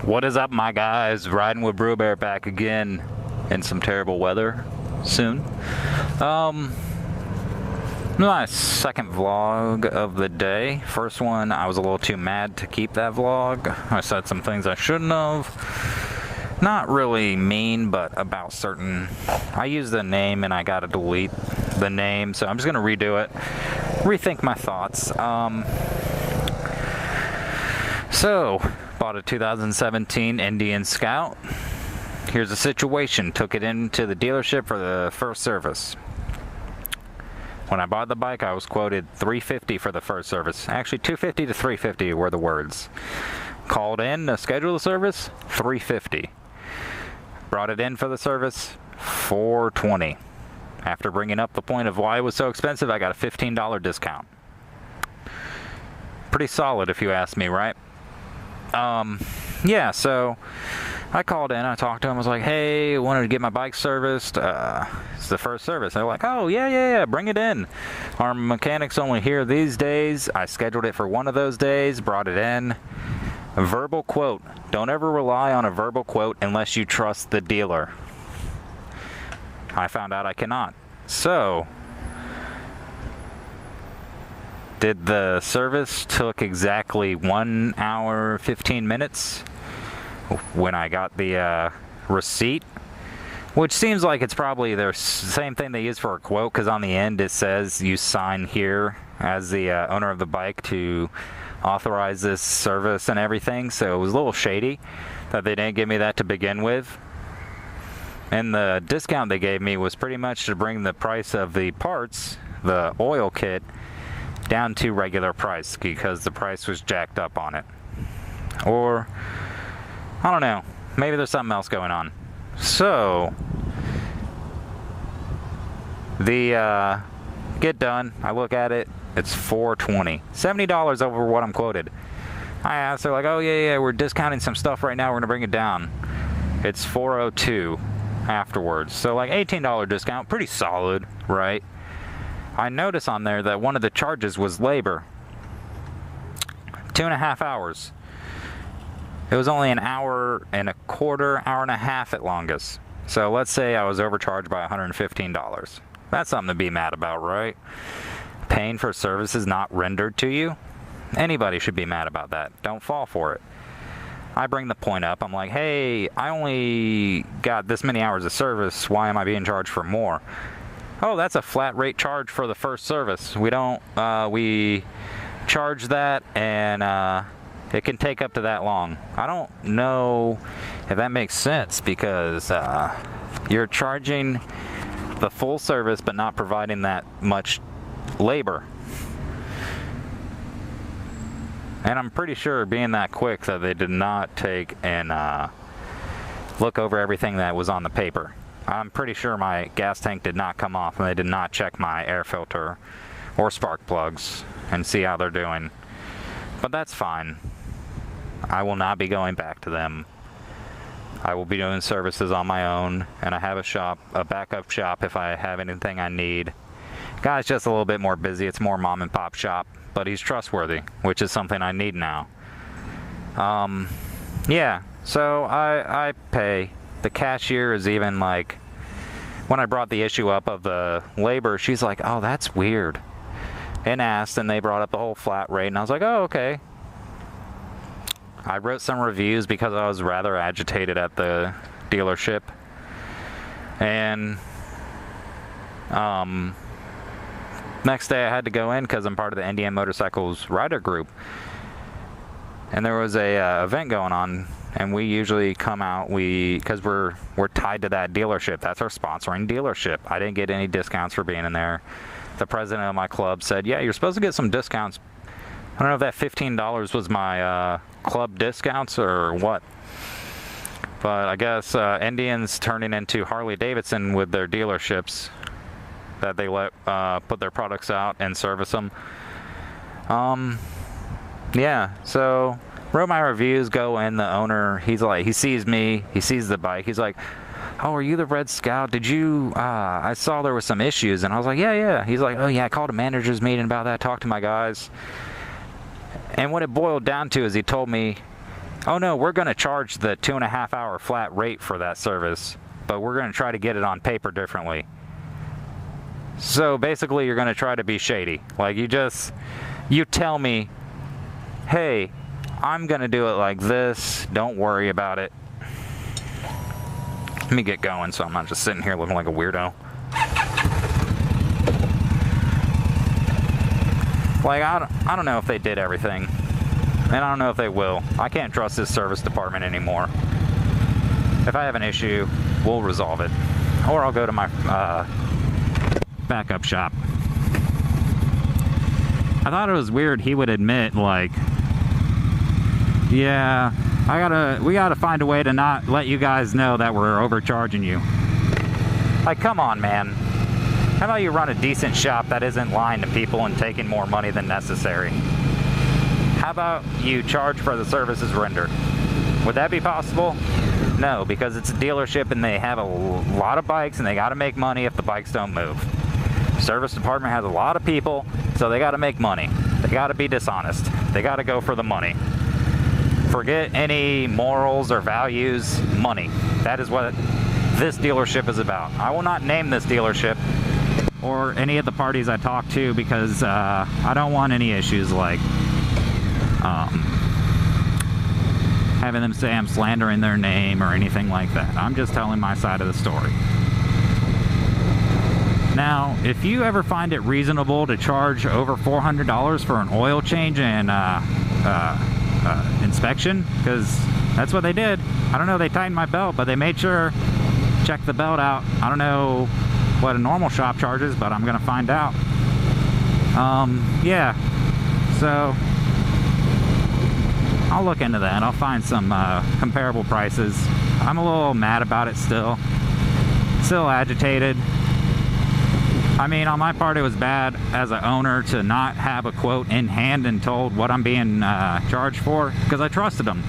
What is up, my guys? Riding with Brew Bear back again in some terrible weather soon. My second vlog of the day. First one, I was a little too mad to keep that vlog. I said some things I shouldn't have. Not really mean, but about certain... I used the name and I gotta delete the name, so I'm just gonna redo it. Rethink my thoughts. So, bought a 2017 Indian Scout. Here's the situation. Took it into the dealership for the first service. When I bought the bike, I was quoted $350 for the first service. Actually, $250 to $350 were the words. Called in to schedule the service, $350. Brought it in for the service, $420. After bringing up the point of why it was so expensive, I got a $15 discount. Pretty solid if you ask me, right? Yeah, so I called in, I talked to him, I was like, hey, I wanted to get my bike serviced. It's the first service. They're like, oh, yeah, bring it in. Our mechanic's only here these days. I scheduled it for one of those days, brought it in. A verbal quote. Don't ever rely on a verbal quote unless you trust the dealer. I found out I cannot. So, did the service took exactly 1 hour 15 minutes when I got the receipt, which seems like it's probably the same thing they use for a quote, because on the end it says you sign here as the owner of the bike to authorize this service and everything. So it was a little shady that they didn't give me that to begin with. And the discount they gave me was pretty much to bring the price of the parts, the oil kit, down to regular price, because the price was jacked up on it. Or, I don't know, maybe there's something else going on. So, the get done, I look at it, it's $420. $70 over what I'm quoted. I asked, they're like, oh yeah, we're discounting some stuff right now, we're gonna bring it down. It's $402 afterwards. So like $18 discount, pretty solid, right? I noticed on there that one of the charges was labor. 2.5 hours. It was only an hour and a quarter, hour and a half at longest. So let's say I was overcharged by $115. That's something to be mad about, right? Paying for services not rendered to you? Anybody should be mad about that. Don't fall for it. I bring the point up. I'm like, hey, I only got this many hours of service. Why am I being charged for more? Oh, that's a flat rate charge for the first service. We don't, we charge that, and it can take up to that long. I don't know if that makes sense, because you're charging the full service but not providing that much labor. And I'm pretty sure, being that quick, that they did not take and look over everything that was on the paper. I'm pretty sure my gas tank did not come off, and they did not check my air filter or spark plugs and see how they're doing. But that's fine. I will not be going back to them. I will be doing services on my own, and I have a shop, a backup shop, if I have anything I need. Guy's just a little bit more busy. It's more mom and pop shop, but he's trustworthy, which is something I need now. Yeah, so I pay. The cashier is even like, when I brought the issue up of the labor, she's like, oh, that's weird, and asked, and they brought up the whole flat rate, and I was like, oh, okay. I wrote some reviews because I was rather agitated at the dealership, and next day I had to go in because I'm part of the Indian Motorcycles rider group, and there was a event going on. And we usually come out, because we're tied to that dealership. That's our sponsoring dealership. I didn't get any discounts for being in there. The president of my club said, yeah, you're supposed to get some discounts. I don't know if that $15 was my club discounts or what. But I guess Indian's turning into Harley Davidson with their dealerships, that they let put their products out and service them. Yeah, so... wrote my reviews, go in, the owner, he's like, he sees me, he sees the bike, he's like, oh, are you the Red Scout? Did you, I saw there was some issues, and I was like, yeah. He's like, oh yeah, I called a manager's meeting about that, talked to my guys. And what it boiled down to is he told me oh no, we're going to charge the 2.5 hour flat rate for that service, but we're going to try to get it on paper differently. So basically you're going to try to be shady. Like you tell me, hey, I'm going to do it like this, don't worry about it. Let me get going so I'm not just sitting here looking like a weirdo. Like, I don't know if they did everything, and I don't know if they will. I can't trust this service department anymore. If I have an issue, we'll resolve it. Or I'll go to my backup shop. I thought it was weird he would admit, like, yeah, we gotta find a way to not let you guys know that we're overcharging you. Like, come on, man. How about you run a decent shop that isn't lying to people and taking more money than necessary? How about you charge for the services rendered? Would that be possible? No, because it's a dealership and they have a lot of bikes and they gotta make money if the bikes don't move. Service department has a lot of people, so they gotta make money. They gotta be dishonest. They gotta go for the money. Forget any morals or values, money. That is what this dealership is about. I will not name this dealership or any of the parties I talk to because I don't want any issues like having them say I'm slandering their name or anything like that. I'm just telling my side of the story. Now, if you ever find it reasonable to charge over $400 for an oil change and inspection, because that's what they did. I don't know, they tightened my belt, but they made sure, check the belt out. I don't know what a normal shop charges, but I'm gonna find out. Yeah, so I'll look into that. I'll find some comparable prices. I'm a little mad about it still agitated. I mean, on my part, it was bad as an owner to not have a quote in hand and told what I'm being charged for, because I trusted them.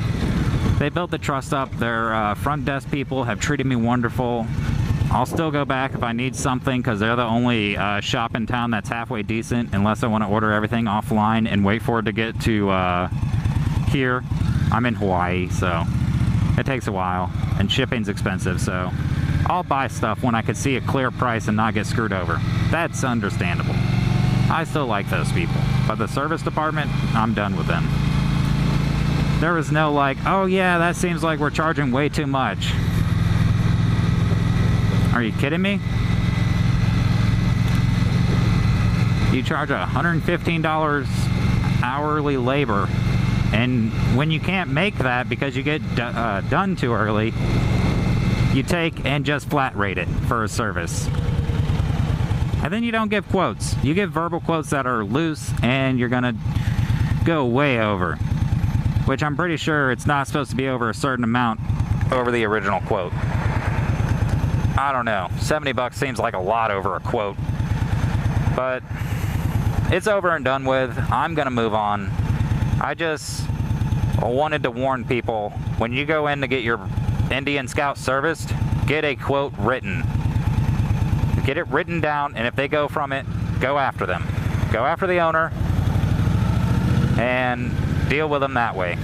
They built the trust up. Their front desk people have treated me wonderful. I'll still go back if I need something, because they're the only shop in town that's halfway decent, unless I want to order everything offline and wait for it to get to here. I'm in Hawaii, so it takes a while, and shipping's expensive, so I'll buy stuff when I can see a clear price and not get screwed over. That's understandable. I still like those people, but the service department, I'm done with them. There was no like, oh yeah, that seems like we're charging way too much. Are you kidding me? You charge $115 hourly labor, and when you can't make that because you get done too early, you take and just flat rate it for a service. And then you don't give quotes. You give verbal quotes that are loose, and you're gonna go way over. Which I'm pretty sure it's not supposed to be over a certain amount over the original quote. I don't know. 70 bucks seems like a lot over a quote. But it's over and done with. I'm gonna move on. I just wanted to warn people, when you go in to get your Indian Scout serviced, get a quote written. Get it written down, and if they go from it, go after them. Go after the owner and deal with them that way.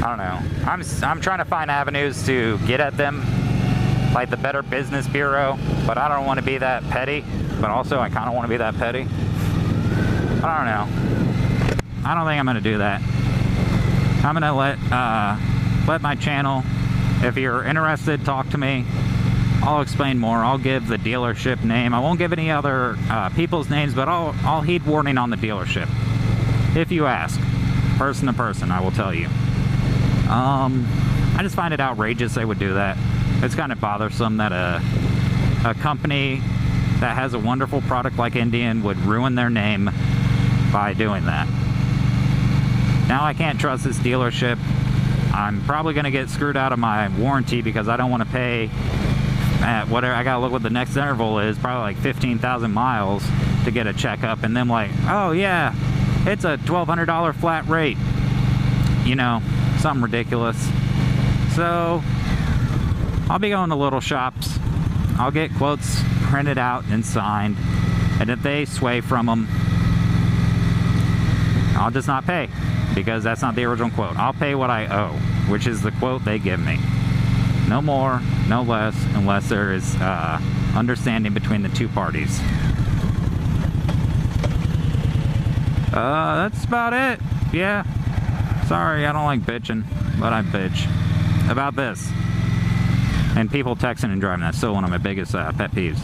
I don't know. I'm trying to find avenues to get at them, like the Better Business Bureau, but I don't want to be that petty. But also, I kind of want to be that petty. I don't know. I don't think I'm going to do that. I'm going to let my channel, if you're interested, talk to me. I'll explain more. I'll give the dealership name. I won't give any other people's names, but I'll heed warning on the dealership. If you ask, person to person, I will tell you. I just find it outrageous they would do that. It's kind of bothersome that a company that has a wonderful product like Indian would ruin their name by doing that. Now I can't trust this dealership. I'm probably going to get screwed out of my warranty because I don't want to pay at whatever. I got to look what the next interval is, probably like 15,000 miles to get a checkup, and them like, oh yeah, it's a $1,200 flat rate. You know, something ridiculous. So I'll be going to little shops. I'll get quotes printed out and signed. And if they sway from them, I'll just not pay, because that's not the original quote. I'll pay what I owe, which is the quote they give me. No more, no less, unless there is understanding between the two parties. That's about it. Yeah. Sorry, I don't like bitching, but I bitch about this. And people texting and driving, that's still one of my biggest pet peeves.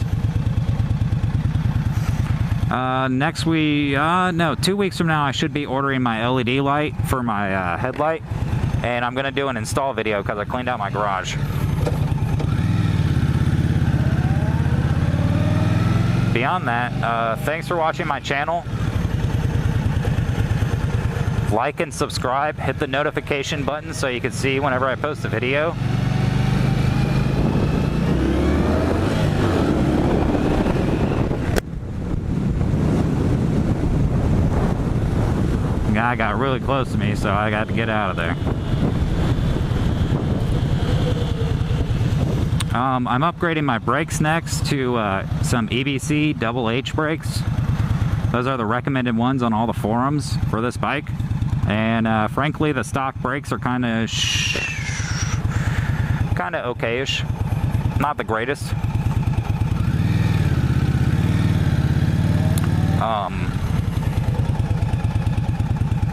Next week, no, 2 weeks from now, I should be ordering my LED light for my headlight. And I'm going to do an install video because I cleaned out my garage. Beyond that, thanks for watching my channel. Like and subscribe, hit the notification button so you can see whenever I post a video. Guy got really close to me, so I got to get out of there. I'm upgrading my brakes next to some EBC Double H brakes. Those are the recommended ones on all the forums for this bike. And frankly, the stock brakes are kind of okay-ish. Not the greatest.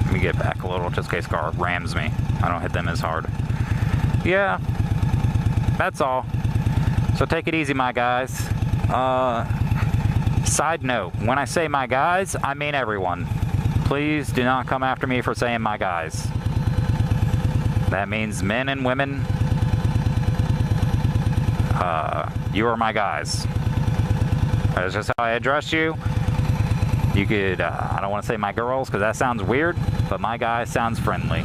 Let me get back a little just in case car rams me. I don't hit them as hard. Yeah, that's all. So take it easy, my guys. Side note, when I say my guys, I mean everyone. Please do not come after me for saying my guys. That means men and women. You are my guys. That's just how I address you. You could, I don't want to say my girls because that sounds weird, but my guy sounds friendly.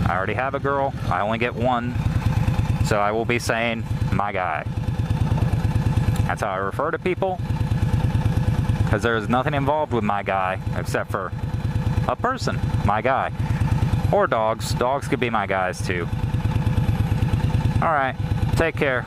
I already have a girl. I only get one. So I will be saying my guy. That's how I refer to people. Because there's nothing involved with my guy except for a person, my guy. Or dogs. Dogs could be my guys too. Alright, take care.